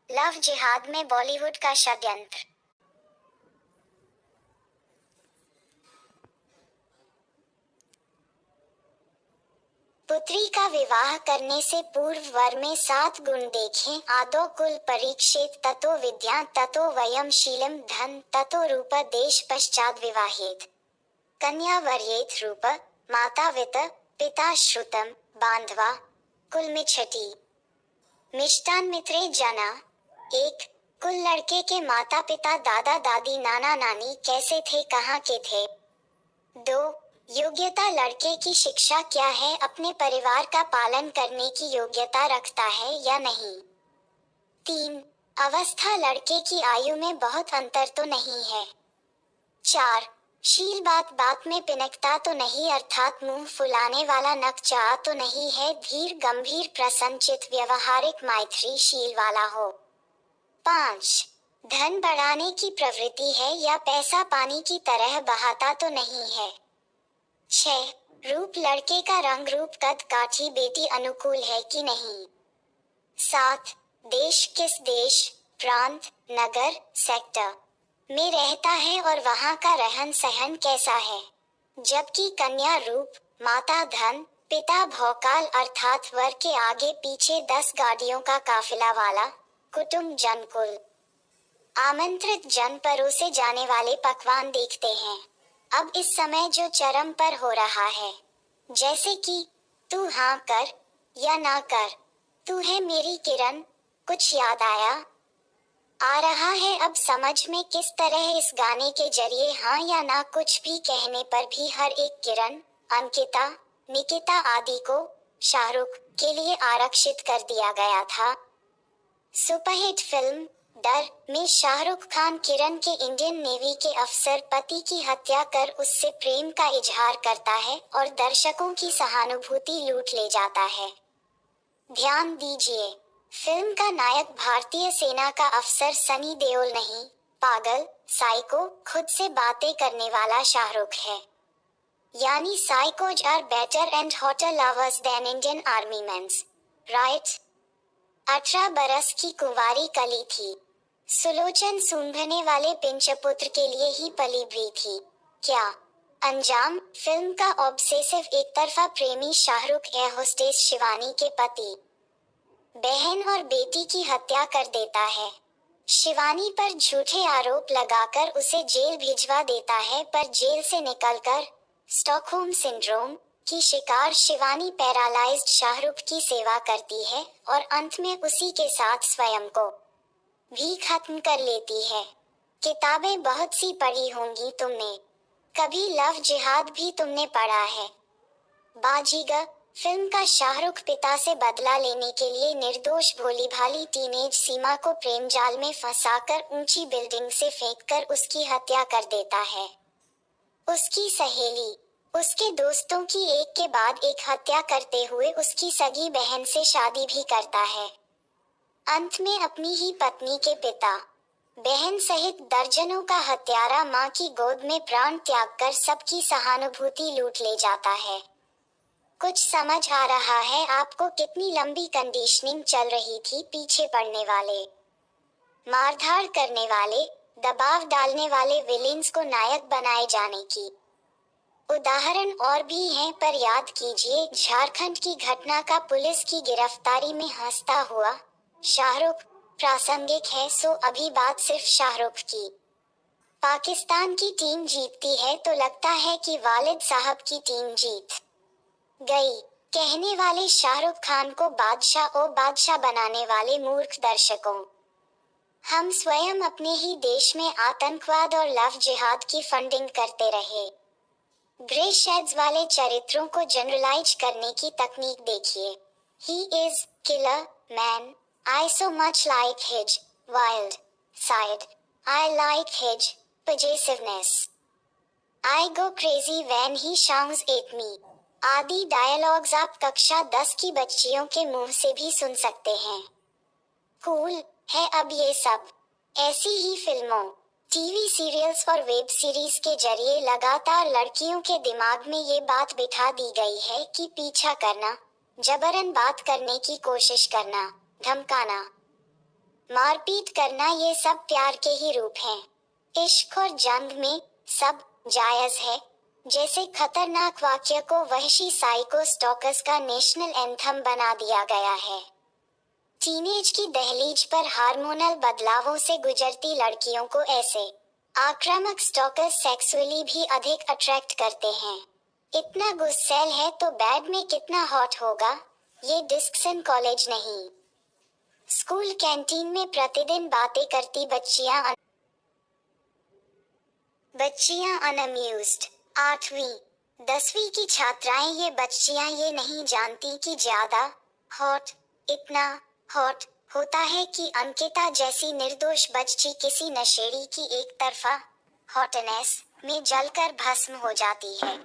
Love जिहाद में बॉलीवुड का षड्यंत्र। पुत्री का विवाह करने से पूर्व वर में 7 गुण देखें। आदौ कुल परीक्षेत, ततो विद्या, ततो वयम शीलम धन, ततो रूप देश पश्चाद विवाहेत। कन्या वर्येत रूप, माता वित्त, पिता श्रुतम, बांधवा कुल में छठी। मिष्टान मित्रे जना। 1 कुल लड़के के माता पिता दादा दादी नाना नानी कैसे थे, कहाँ के थे। 2 योग्यता, लड़के की शिक्षा क्या है, अपने परिवार का पालन करने की योग्यता रखता है या नहीं। 3 अवस्था, लड़के की आयु में बहुत अंतर तो नहीं है। 4 शील, बात बात में पिनकता तो नहीं, अर्थात मुंह फुलाने वाला नकचा तो नहीं है। धीर गंभीर प्रसन्नचित व्यवहारिक मैत्रीशील वाला हो। 5 धन बढ़ाने की प्रवृत्ति है या पैसा पानी की तरह बहाता तो नहीं है। 6 रूप, लड़के का रंग रूप कद काठी बेटी अनुकूल है कि नहीं। 7 देश, किस देश, प्रांत, नगर, सेक्टर में रहता है और वहाँ का रहन सहन कैसा है। जबकि कन्या रूप, माता धन, पिता भौकाल अर्थात वर के आगे पीछे 10 गाड़ियों का काफिला वाला, कुटुंब जनकुल। आमंत्रित जन परोसे जाने वाले पकवान देखते हैं। अब इस समय जो चरम पर हो रहा है, जैसे कि तू हाँ कर या ना कर, तू है मेरी किरण, कुछ याद आया। आ रहा है अब समझ में किस तरह इस गाने के जरिए हाँ या ना कुछ भी कहने पर भी हर एक किरण, अंकिता, निकिता आदि को शाहरुख के लिए आरक्षित कर दिया गया था। सुपरहिट फिल्म डर में शाहरुख खान किरण के इंडियन नेवी के अफसर पति की हत्या कर उससे प्रेम का इजहार करता है और दर्शकों की सहानुभूति लूट ले जाता है। ध्यान दीजिए, फिल्म का नायक भारतीय सेना का अफसर सनी देओल नहीं, पागल, साइको, खुद से बातें करने वाला शाहरुख है। यानी साइकोज are better and hotter lovers than Indian army mens, right. 18 बरस की कुंवारी कली थी, सुलोचन सूंघने वाले पिंचपुत्र के लिए ही पली भी थी। क्या अंजाम, फिल्म का ऑब्सेसिव एक तरफा प्रेमी शाहरुख एयर होस्टेस शिवानी के पति, बहन और बेटी की हत्या कर देता है। शिवानी पर झूठे आरोप लगाकर उसे जेल भिजवा देता है, पर जेल से निकलकर स्टॉकहोम सिंड्रोम की शिकार शिवानी पैरालाइज्ड शाहरुख की सेवा करती है और अंत में उसी के साथ स्वयं को भी खत्म कर लेती है। किताबें बहुत सी पढ़ी होंगी तुमने, कभी लव जिहाद भी तुमने पढ़ा है। बाजीगर फिल्म का शाहरुख पिता से बदला लेने के लिए निर्दोष भोली भाली टीनेज सीमा को प्रेम जाल में फंसाकर ऊंची बिल्डिंग से फेंककर उसकी हत्या कर देता है। उसकी सहेली, उसके दोस्तों की एक के बाद एक हत्या करते हुए उसकी सगी बहन से शादी भी करता है। अंत में अपनी ही पत्नी के पिता, बहन सहित दर्जनों का हत्यारा मां की गोद में प्राण त्याग कर सबकी सहानुभूति लूट ले जाता है। कुछ समझ आ रहा है आपको कितनी लंबी कंडीशनिंग चल रही थी पीछे पड़ने वाले, मारधाड़ करने वाले, दबाव डालने वाले विलेंस को नायक बनाए जाने की। उदाहरण और भी हैं, पर याद कीजिए झारखंड की घटना का पुलिस की गिरफ्तारी में हंसता हुआ शाहरुख प्रासंगिक है। सो अभी बात सिर्फ शाहरुख की। पाकिस्तान की टीम जीतती है तो लगता है कि वालिद साहब की टीम जीत गई, कहने वाले शाहरुख खान को बादशाह ओ बादशाह बनाने वाले मूर्ख दर्शकों। हम स्वयं अपने ही देश में आतंकवाद और लव जिहाद की फंडिंग करते रहे। ग्रे शेड्स वाले चरित्रों को जनरलाइज करने की तकनीक देखिए। He is killer man, I so much like his wild side. I like his possessiveness. I go crazy when he shouts at me. आदि डायलॉग्स आप कक्षा 10 की बच्चियों के मुंह से भी सुन सकते हैं। कूल है अब ये सब। ऐसी ही फिल्मों, टीवी सीरियल्स और वेब सीरीज के जरिए लगातार लड़कियों के दिमाग में ये बात बिठा दी गई है कि पीछा करना, जबरन बात करने की कोशिश करना, धमकाना, मारपीट करना, ये सब प्यार के ही रूप हैं। इश्क और जंग में सब जायज है। जैसे खतरनाक वाक्य को वहशी साइको स्टॉकर्स का नेशनल एंथम बना दिया गया है। टीनेज की दहलीज पर हार्मोनल बदलावों से गुजरती लड़कियों को ऐसे आक्रामक स्टॉकर्स सेक्सुअली भी अधिक अट्रैक्ट करते हैं। इतना गुस्सैल है तो बैड में कितना हॉट होगा। ये डिस्कसन कॉलेज नहीं, स्कूल कैंटीन में प्रतिदिन बातें करती बच्चियां अनअम्यूज्ड। 8वीं 10वीं की छात्राएं ये बच्चियां ये नहीं जानती कि ज्यादा हॉट इतना हॉट होता है कि अंकिता जैसी निर्दोष बच्ची किसी नशेड़ी की एक तरफा हॉटनेस में जलकर भस्म हो जाती है।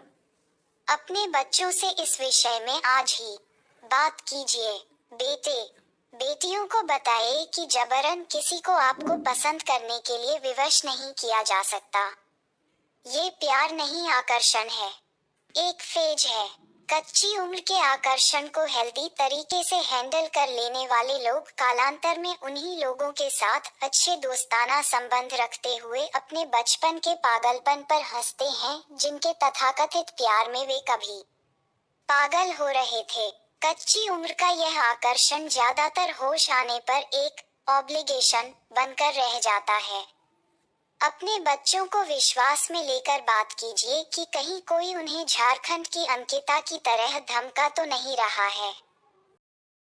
अपने बच्चों से इस विषय में आज ही बात कीजिए। बेटियों को बताइए कि जबरन किसी को आपको पसंद करने के लिए विवश नहीं किया जा सकता। ये प्यार नहीं, आकर्षण है, एक फेज है। कच्ची उम्र के आकर्षण को हेल्दी तरीके से हैंडल कर लेने वाले लोग कालांतर में उन्हीं लोगों के साथ अच्छे दोस्ताना संबंध रखते हुए अपने बचपन के पागलपन पर हंसते हैं, जिनके तथाकथित प्यार में वे कभी पागल हो रहे थे। कच्ची उम्र का यह आकर्षण ज्यादातर होश आने पर एक ऑब्लिगेशन बनकर रह जाता है। अपने बच्चों को विश्वास में लेकर बात कीजिए कि कहीं कोई उन्हें झारखंड की अंकिता की तरह धमका तो नहीं रहा है।